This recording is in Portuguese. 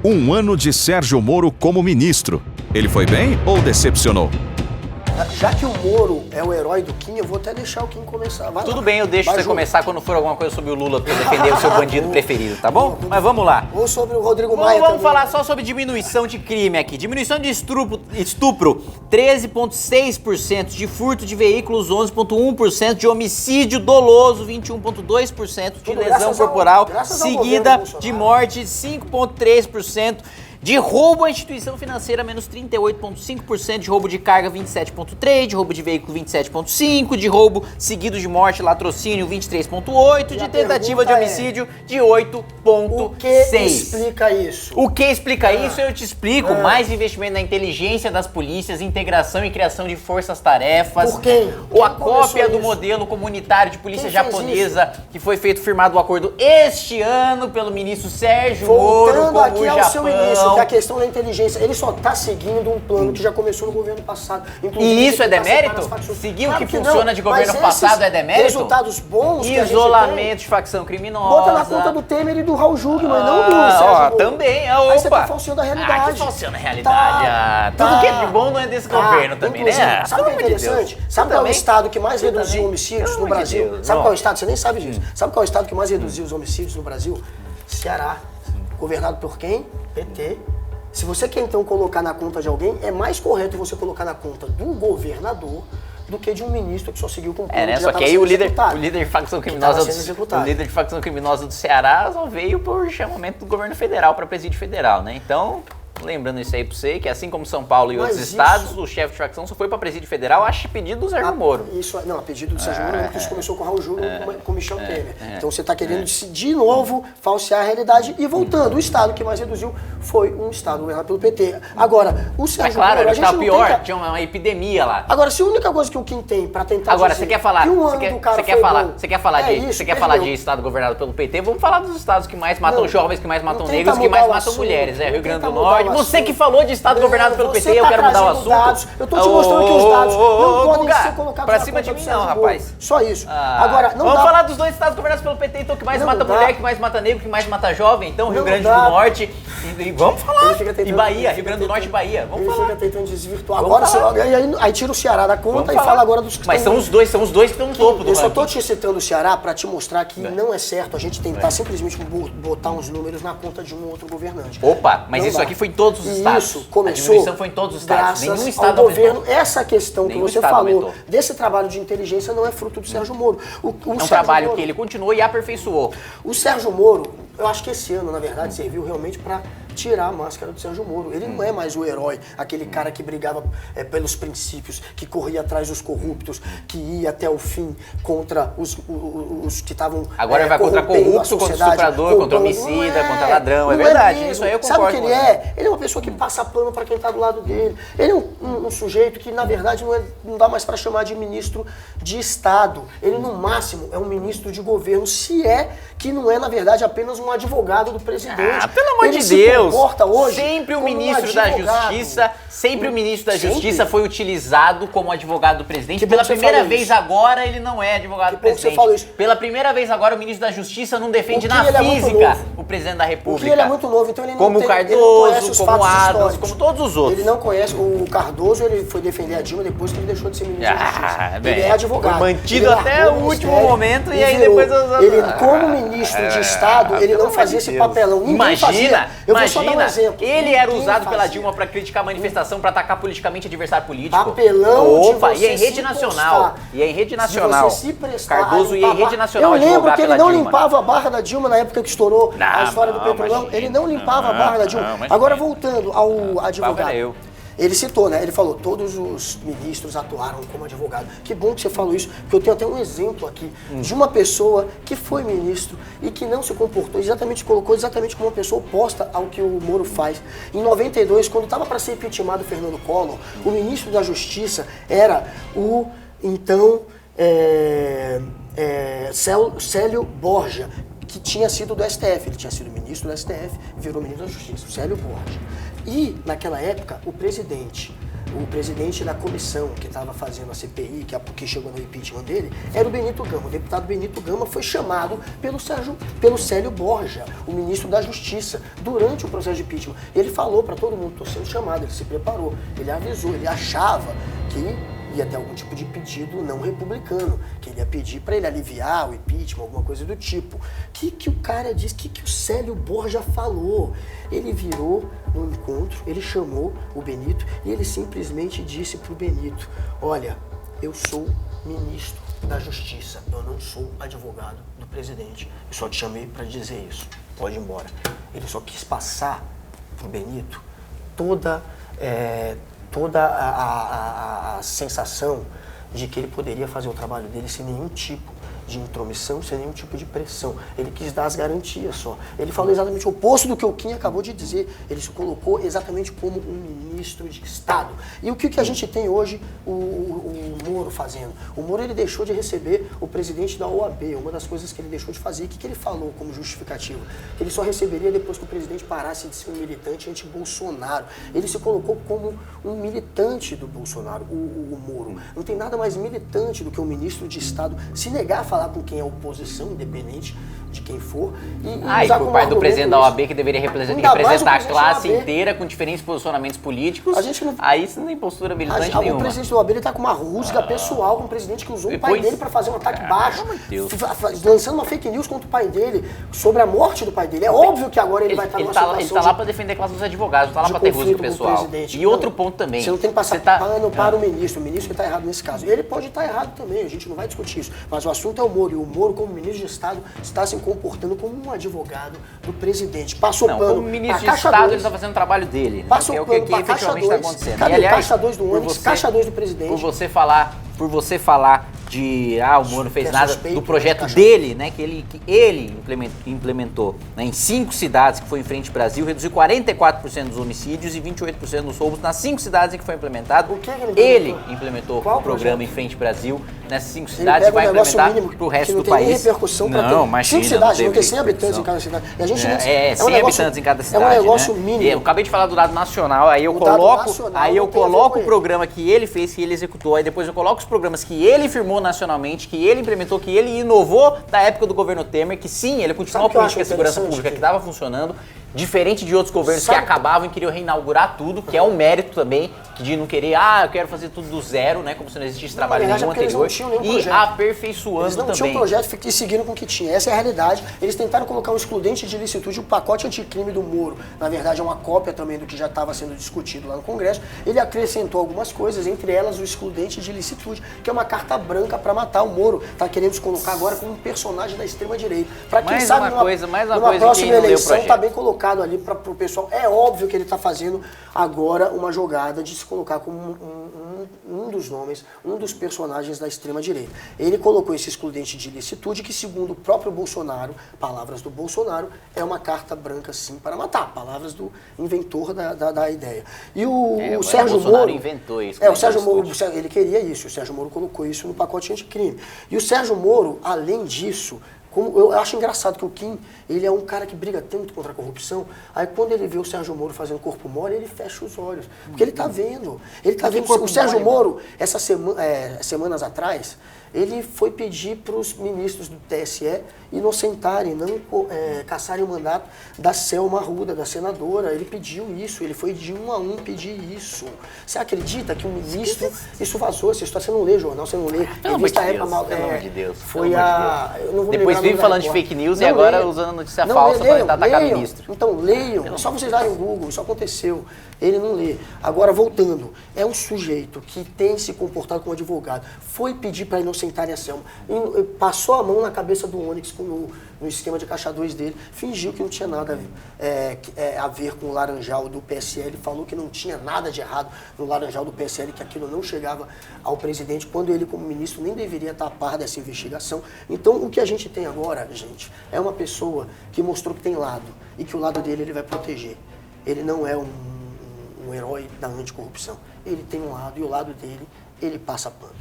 Um ano de Sérgio Moro como ministro. Ele foi bem ou decepcionou? Já que o Moro é o herói do Kim, eu vou até deixar o Kim começar. Vai Tudo lá. bem, eu deixo você começar quando for alguma coisa sobre o Lula pra eu defender o seu bandido preferido, tá bom? Mas vamos lá. Ou sobre o Rodrigo Maia Vamos também. falar só sobre diminuição de crime aqui. Diminuição de estupro, 13,6%. De furto de veículos, 11,1%. De homicídio doloso, 21,2%. De lesão corporal, seguida de morte, 5,3%. De roubo à instituição financeira, menos 38,5%. De roubo de carga, 27,3%. De roubo de veículo, 27,5%. De roubo seguido de morte, latrocínio, 23,8%. De tentativa de homicídio, de 8,6%. O que explica isso? O que explica isso, eu te explico. Mais investimento na inteligência das polícias, integração e criação de forças-tarefas. Por quem? Ou a cópia do modelo comunitário de polícia japonesa, que foi firmado o acordo este ano pelo ministro Sérgio Moro Voltando com aqui o ao Japão. seu início, que é a questão da inteligência, ele só está seguindo um plano que já começou no governo passado. E isso é demérito? Seguir o que funciona de governo passado é demérito? Resultados bons que a gente Isolamento de facção criminosa. bota na conta do Temer e do Raul Jungmann, não do Sérgio Moro. Também. Aí você tá Opa. falseando a realidade. Que falseando a realidade. Tudo que é de bom não é desse governo também, inclusive, né? Sabe o que é interessante? Sabe qual é o estado que mais reduziu homicídios no Brasil? Sabe qual é o estado? Você nem sabe disso. Sabe qual é o estado que mais reduziu os homicídios no Brasil? Ceará. Governado por quem? PT. Se você quer então colocar na conta de alguém, é mais correto você colocar na conta do governador do que de um ministro que só seguiu com o plano né? que já Só que estava aí o sendo líder executado. de facção Que criminosa estava sendo executado. o líder de facção criminosa do Ceará só veio por chamamento do governo federal para presídio federal, né? Então, lembrando isso aí pra você, que assim como São Paulo e outros estados, o chefe de facção só foi para presídio federal, acho pedido do Sérgio Moro. A pedido do Sérgio Moro, porque isso começou com o Raul Jungmann com o Michel Temer. Então você está querendo de novo falsear a realidade e voltando. O estado que mais reduziu foi um estado governado pelo PT. Agora, o Sérgio Mas claro, Moro, a ele gente estava não pior, tem que... tinha uma epidemia lá. Agora, se a única coisa que o Kim tem para tentar Agora, dizer você quer falar, que um ano do cara foi bom, você quer falar de estado governado pelo PT? Vamos falar dos estados que mais matam jovens, que mais matam negros, que mais matam mulheres, Rio Grande do Norte. Você que falou de estado governado pelo PT, eu quero mudar o assunto. Dados. Eu tô te mostrando que os dados não podem ser colocados pra na cima conta de do mim Sérgio não, Moro. rapaz. Só isso. Agora, não vamos dá... falar dos dois estados governados pelo PT, então, que mais Não mata dá. mulher, que mais mata negro, que mais mata jovem, então, Rio Não Grande dá. do Norte. E vamos falar. Tentando, E Bahia, Rio Grande do Norte e Bahia. Vamos falar. Ele fica tentando desvirtuar. Vamos Agora, aí tira o Ceará da conta e fala agora dos que Mas estão... são os dois que estão no topo do Eu só tô ranking. te citando o Ceará para te mostrar que não é certo a gente tentar simplesmente botar uns números na conta de um outro governante. Opa, mas Não isso dá. aqui foi em todos os estados. Isso começou. A diminuição foi em todos os estados. Graças Nenhum ao estado governo. aumentou. Essa questão que Nenhum você estado falou aumentou. desse trabalho de inteligência não é fruto do Sérgio Moro. É um trabalho que ele continuou e aperfeiçoou. O Sérgio Moro, eu acho que esse ano, na verdade, serviu realmente para tirar a máscara do Sérgio Moro. Ele não é mais o herói, aquele cara que brigava pelos princípios, que corria atrás dos corruptos, que ia até o fim contra os que estavam Agora vai contra corrupto, contra estuprador, contra homicida, contra ladrão. É verdade, isso aí eu concordo. Sabe o que ele é? Ele é uma pessoa que passa pano para quem está do lado dele. Ele é um sujeito que, na verdade, não dá mais para chamar de ministro de Estado. Ele, no máximo, é um ministro de governo, se é que não é, na verdade, apenas um advogado do presidente. Pelo amor Ele de se Deus! comporta hoje Sempre o como um ministro da advogado. Justiça, sempre o ministro da Sempre. Justiça foi utilizado como advogado do presidente. Que bom Pela que você primeira falou vez isso. agora ele não é advogado Que do bom que você presidente. falou isso. Pela primeira vez agora o ministro da Justiça não defende O que na ele é muito física novo. o presidente da República. Porque ele é muito novo, então ele não como tem, o ele não conhece Cardoso, os como fatos o Adams, históricos. como todos os outros. Ele não conhece. O Cardoso, ele foi defender a Dilma depois que ele deixou de ser ministro da Justiça. bem, Ele é advogado. foi mantido Ele até largou o último ministério momento e aí virou. depois os- Ele, como ministro de Estado, ele não fazia esse papelão. Ninguém fazia. Eu vou só dar um exemplo. Ele era Ninguém usado pela fazia. Dilma pra criticar a manifestação, pra atacar politicamente adversário político. Papelão de Opa, você e é em rede se nacional. postar. E é em rede nacional. Se você se prestar Cardoso a ia em limpar rede nacional Eu lembro advogar que ele pela não Dilma. limpava a barra da Dilma na época que estourou a história do não, petrolão. imagina. Ele não limpava a barra da Dilma. imagina. Agora, voltando ao advogado. era eu. Ele citou, né? Ele falou, todos os ministros atuaram como advogado. Que bom que você falou isso, porque eu tenho até um exemplo aqui de uma pessoa que foi ministro e que não se comportou exatamente, colocou exatamente como uma pessoa oposta ao que o Moro faz. Em 92, quando estava para ser impeachmentado o Fernando Collor, o ministro da Justiça era o, então, Célio Borja, que tinha sido do STF. Ele tinha sido ministro do STF, virou ministro da Justiça, o Célio Borja. E, naquela época, o presidente o presidente da comissão que estava fazendo a CPI, que chegou no impeachment dele, era o Benito Gama. O deputado Benito Gama foi chamado pelo Célio Borja, o ministro da Justiça, durante o processo de impeachment. Ele falou para todo mundo: estou sendo chamado, ele se preparou, ele avisou, ele achava que ia ter algum tipo de pedido não republicano, que ele ia pedir para ele aliviar o impeachment, alguma coisa do tipo. Que o cara disse, que o Célio Borja falou? Ele virou no encontro, ele chamou o Benito e ele simplesmente disse pro Benito: olha, eu sou ministro da Justiça, eu não sou advogado do presidente, eu só te chamei para dizer isso, pode ir embora. Ele só quis passar pro Benito toda a sensação de que ele poderia fazer o trabalho dele sem nenhum tipo de intromissão, sem nenhum tipo de pressão. Ele quis dar as garantias só. Ele falou exatamente o oposto do que o Kim acabou de dizer. Ele se colocou exatamente como um ministro de Estado. E o que a gente tem hoje o Moro fazendo? O Moro, ele deixou de receber o presidente da OAB, uma das coisas que ele deixou de fazer. O que ele falou como justificativo? Que ele só receberia depois que o presidente parasse de ser um militante anti-Bolsonaro. Ele se colocou como um militante do Bolsonaro, o Moro. Não tem nada mais militante do que um ministro de Estado se negar a falar com quem é oposição, independente de quem for. E por parte do presidente da OAB, que deveria representar a classe inteira com diferentes posicionamentos políticos, aí isso não tem postura militante nenhuma. O presidente da OAB está com uma rusga pessoal com o presidente que usou o pai dele para fazer um ataque baixo, lançando uma fake news contra o pai dele, sobre a morte do pai dele. É óbvio que agora ele vai estar numa situação Ele está lá para defender a classe dos advogados, não está lá para ter rusga pessoal. E outro ponto também. Você não tem que passar pano para o ministro que está errado nesse caso. Ele pode estar errado também, a gente não vai discutir isso. Mas o assunto é o Moro, e o Moro, como ministro de Estado, está se comportando como um advogado do presidente. Passou pano. Como ministro de Estado, ele está fazendo o trabalho dele. Passou pano para Caixa 2. Está acontecendo. Cadê E, aliás, Caixa 2 do ônibus, Caixa 2 do presidente? Por você falar de o Moro não fez nada do projeto dele, né, que ele implementou, né, em 5 cidades que foi em Frente Brasil, reduziu 44% dos homicídios e 28% dos roubos nas 5 cidades em que foi implementado. Ele implementou o programa em Frente Brasil nessas 5 cidades e vai implementar pro resto do país. Não tem repercussão para ter 5 cidades, não tem 100 habitantes em cada cidade. E a gente 100 habitantes em cada cidade. É um negócio mínimo. Eu acabei de falar do dado nacional, aí eu coloco o programa que ele fez, que ele executou, aí depois eu coloco os programas que ele firmou nacionalmente, que ele implementou, que ele inovou da época do governo Temer, que sim, ele continuou a política de segurança pública que estava funcionando, diferente de outros governos que acabavam e queriam reinaugurar tudo, que é um mérito também, de não querer, eu quero fazer tudo do zero, né, como se não existisse trabalho nenhum anterior, e aperfeiçoando também. Eles não tinham projeto e seguiram com o que tinha, essa é a realidade. Eles tentaram colocar um excludente de licitude, o pacote anticrime do Moro, na verdade é uma cópia também do que já estava sendo discutido lá no Congresso. Ele acrescentou algumas coisas, entre elas o excludente de licitude, que é uma carta branca para matar o Moro. Está querendo se colocar agora como um personagem da extrema-direita. Para quem sabe, numa próxima eleição está bem colocado ali para o pessoal. É óbvio que ele está fazendo agora uma jogada de se colocar como um dos nomes, um dos personagens da extrema-direita. Ele colocou esse excludente de ilicitude que, segundo o próprio Bolsonaro, palavras do Bolsonaro, é uma carta branca sim para matar, palavras do inventor da ideia. E o Sérgio Moro inventou isso. O Sérgio Moro, ele queria isso, o Sérgio Moro colocou isso no pacote anticrime. E o Sérgio Moro, além disso, eu acho engraçado que o Kim, ele é um cara que briga tanto contra a corrupção, aí quando ele vê o Sérgio Moro fazendo corpo mole, ele fecha os olhos, porque ele tá vendo. Ele tá vendo. O Sérgio Moro, essas semanas atrás, ele foi pedir para os ministros do TSE inocentarem, não caçarem o mandato da Selma Arruda, da senadora. Ele pediu isso, ele foi de 1 a 1 pedir isso. Você acredita que o ministro... Isso vazou, você não lê jornal, você não lê. Pelo amor de Deus. Foi a... Depois vive falando de fake news e agora usando notícia falsa para tentar atacar o ministro. Então, leiam. É só vocês darem o Google, isso aconteceu. Ele não lê. Agora, voltando, é um sujeito que tem se comportado como advogado, foi pedir para inocentarem a Selma, passou a mão na cabeça do Onyx no esquema de Caixa 2 dele, fingiu que não tinha nada a ver com o Laranjal do PSL, falou que não tinha nada de errado no Laranjal do PSL, que aquilo não chegava ao presidente, quando ele, como ministro, nem deveria estar a par dessa investigação. Então, o que a gente tem agora, gente, é uma pessoa que mostrou que tem lado, e que o lado dele ele vai proteger. Ele não é um herói da anticorrupção. Ele tem um lado, e o lado dele, ele passa pano.